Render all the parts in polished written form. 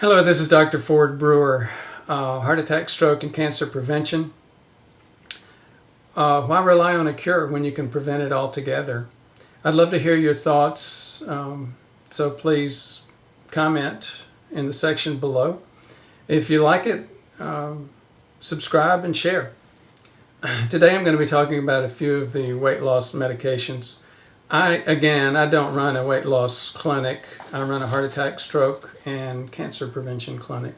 Hello, this is Dr. Ford Brewer. Heart attack, stroke, and cancer prevention. Why rely on a cure when you can prevent it altogether? I'd love to hear your thoughts, so please comment in the section below. If you like it, subscribe and share. Today I'm going to be talking about a few of the weight loss medications. I don't run a weight loss clinic. I run a heart attack, stroke, and cancer prevention clinic.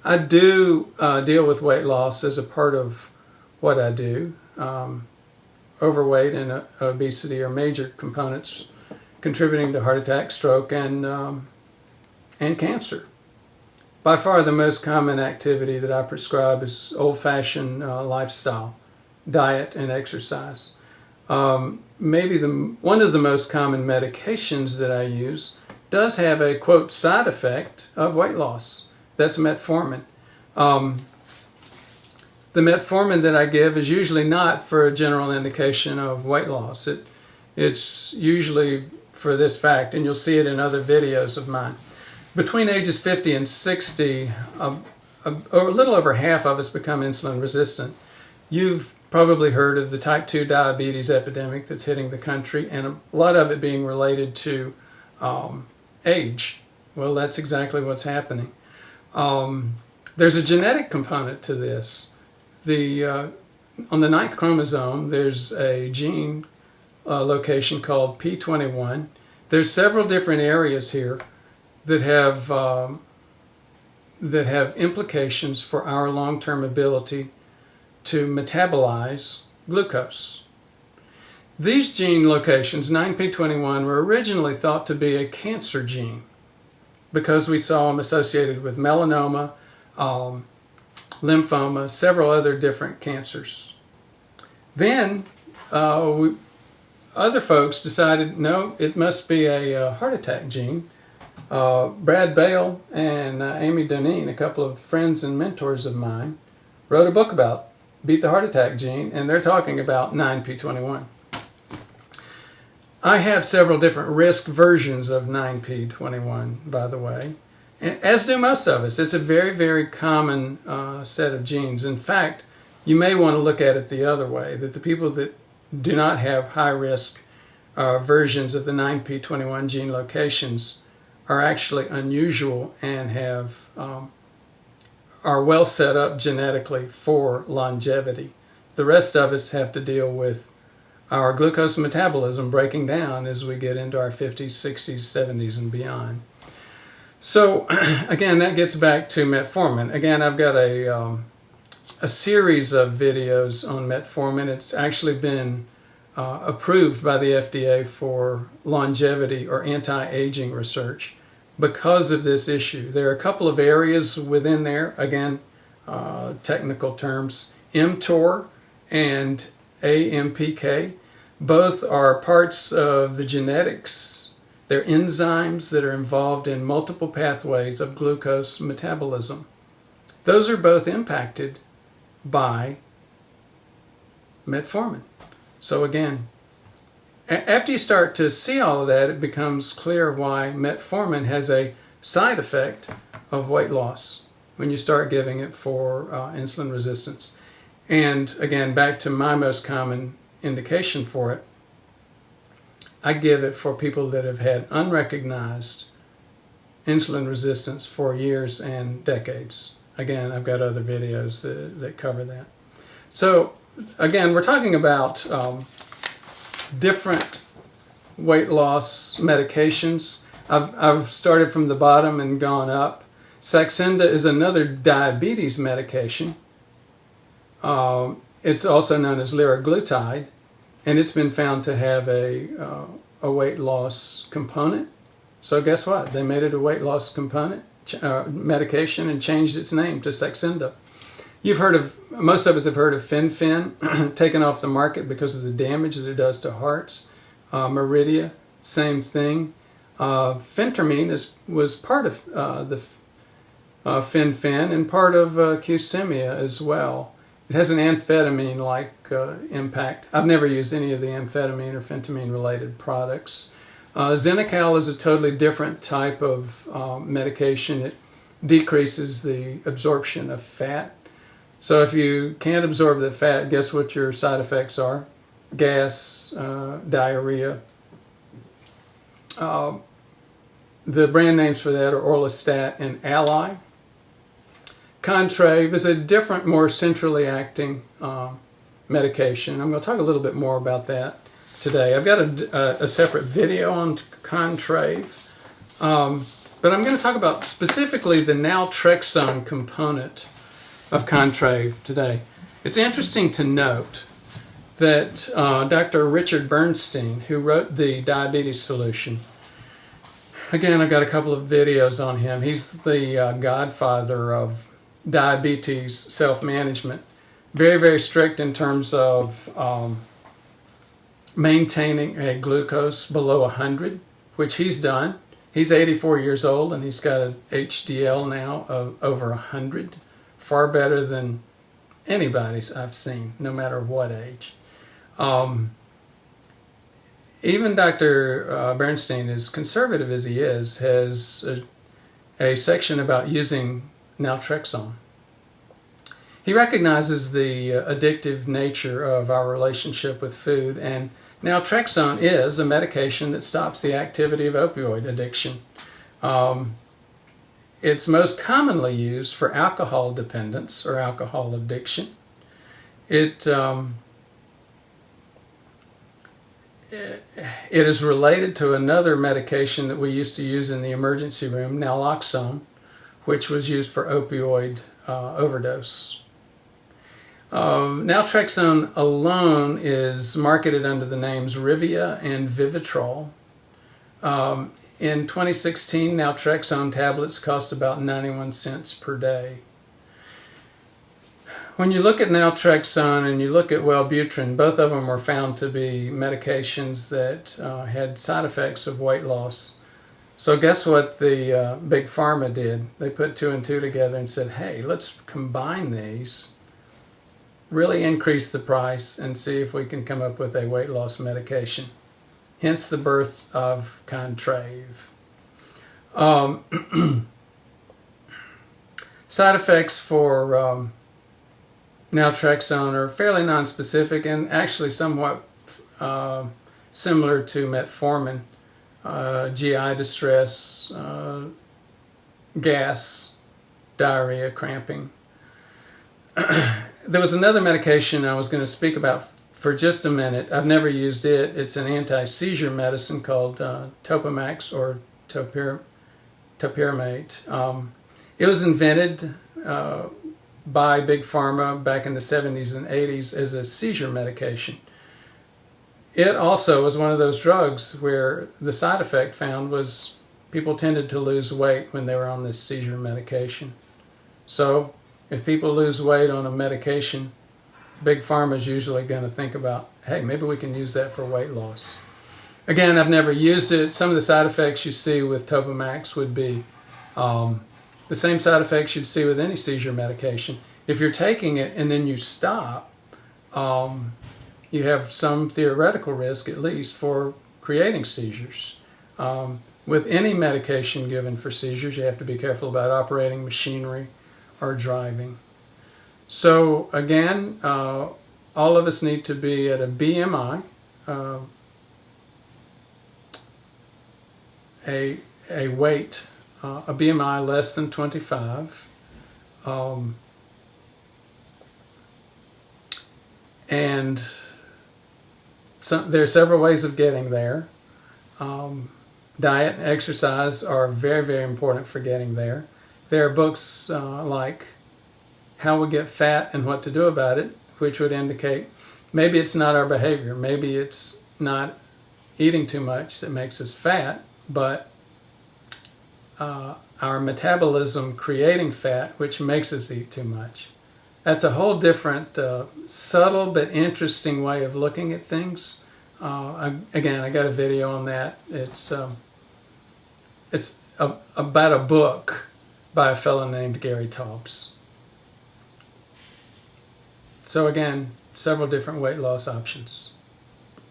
I do deal with weight loss as a part of what I do. Overweight and obesity are major components contributing to heart attack, stroke, and cancer. By far the most common activity that I prescribe is old-fashioned lifestyle, diet, and exercise. Maybe one of the most common medications that I use does have a, quote, side effect of weight loss. That's metformin. The metformin that I give is usually not for a general indication of weight loss. It's usually for this fact, and you'll see it in other videos of mine. Between ages 50 and 60, a little over half of us become insulin resistant. You've probably heard of the type 2 diabetes epidemic that's hitting the country, and a lot of it being related to age. Well, that's exactly what's happening. There's a genetic component to this. On the 9th chromosome, there's a gene location called P21. There's several different areas here that have implications for our long-term ability to metabolize glucose. These gene locations, 9p21, were originally thought to be a cancer gene because we saw them associated with melanoma, lymphoma, several other different cancers. Then other folks decided, no, it must be a heart attack gene. Brad Bale and Amy Doneen, a couple of friends and mentors of mine, wrote a book about Beat the Heart Attack Gene, and they're talking about 9p21. I have several different risk versions of 9p21, by the way, as do most of us. It's a very, very common set of genes. In fact, you may want to look at it the other way, that the people that do not have high-risk versions of the 9p21 gene locations are actually unusual and are well set up genetically for longevity. The rest of us have to deal with our glucose metabolism breaking down as we get into our 50s, 60s, 70s, and beyond. So again, that gets back to metformin. Again, I've got a series of videos on metformin. It's actually been approved by the FDA for longevity or anti-aging research because of this issue. There are a couple of areas within there, again, technical terms, mTOR and AMPK. Both are parts of the genetics. They're enzymes that are involved in multiple pathways of glucose metabolism. Those are both impacted by metformin. So again, after you start to see all of that, it becomes clear why metformin has a side effect of weight loss when you start giving it for insulin resistance. And again, back to my most common indication for it, I give it for people that have had unrecognized insulin resistance for years and decades. Again, I've got other videos that cover that. So again, we're talking about different weight loss medications. I've started from the bottom and gone up. Saxenda is another diabetes medication. It's also known as Liraglutide, and it's been found to have a weight loss component. So guess what? They made it a weight loss component medication and changed its name to Saxenda. Most of us have heard of Fen-Phen, taken off the market because of the damage that it does to hearts. Meridia, same thing. Phentermine was part of the Fen-Phen and part of Qsymia as well. It has an amphetamine-like impact. I've never used any of the amphetamine or phentermine-related products. Xenical is a totally different type of medication. decreases the absorption of fat. So if you can't absorb the fat, guess what your side effects are? Gas, diarrhea. The brand names for that are Orlistat and Ally. Contrave is a different, more centrally acting medication. I'm going to talk a little bit more about that today. I've got a separate video on Contrave, but I'm going to talk about specifically the Naltrexone component of Contrave today. It's interesting to note that Dr. Richard Bernstein, who wrote the Diabetes Solution, again, I've got a couple of videos on him. He's the godfather of diabetes self-management. Very, very strict in terms of maintaining a glucose below 100, which he's done. He's 84 years old and he's got an HDL now of over 100. Far better than anybody's I've seen, no matter what age. Even Dr. Bernstein, as conservative as he is, has a section about using Naltrexone. He recognizes the addictive nature of our relationship with food, and Naltrexone is a medication that stops the activity of opioid addiction. It's most commonly used for alcohol dependence or alcohol addiction. It is related to another medication that we used to use in the emergency room, naloxone, which was used for opioid overdose. Naltrexone alone is marketed under the names Rivia and Vivitrol. In 2016, Naltrexone tablets cost about 91 cents per day. When you look at Naltrexone and you look at Wellbutrin, both of them were found to be medications that had side effects of weight loss. So guess what the Big Pharma did? They put two and two together and said, hey, let's combine these, really increase the price, and see if we can come up with a weight loss medication. Hence the birth of Contrave. Side effects for Naltrexone are fairly nonspecific and actually somewhat similar to Metformin. GI distress, gas, diarrhea, cramping. There was another medication I was going to speak about for just a minute. I've never used it. It's an anti-seizure medicine called Topamax or Topiramate. It was invented by Big Pharma back in the 70s and 80s as a seizure medication. It also was one of those drugs where the side effect found was people tended to lose weight when they were on this seizure medication. So if people lose weight on a medication, Big Pharma is usually going to think about, hey, maybe we can use that for weight loss. Again, I've never used it. Some of the side effects you see with Topamax would be the same side effects you'd see with any seizure medication. If you're taking it and then you stop, you have some theoretical risk, at least, for creating seizures. With any medication given for seizures, you have to be careful about operating machinery or driving. So again, all of us need to be at a BMI, a weight, a BMI less than 25. And there are several ways of getting there. Diet and exercise are very, very important for getting there. There are books like How We Get Fat and What to Do About It, which would indicate maybe it's not our behavior, maybe it's not eating too much that makes us fat, but our metabolism creating fat, which makes us eat too much. That's a whole different, subtle but interesting way of looking at things. Again, I got a video on that. It's about a book by a fellow named Gary Taubes. So again, several different weight loss options.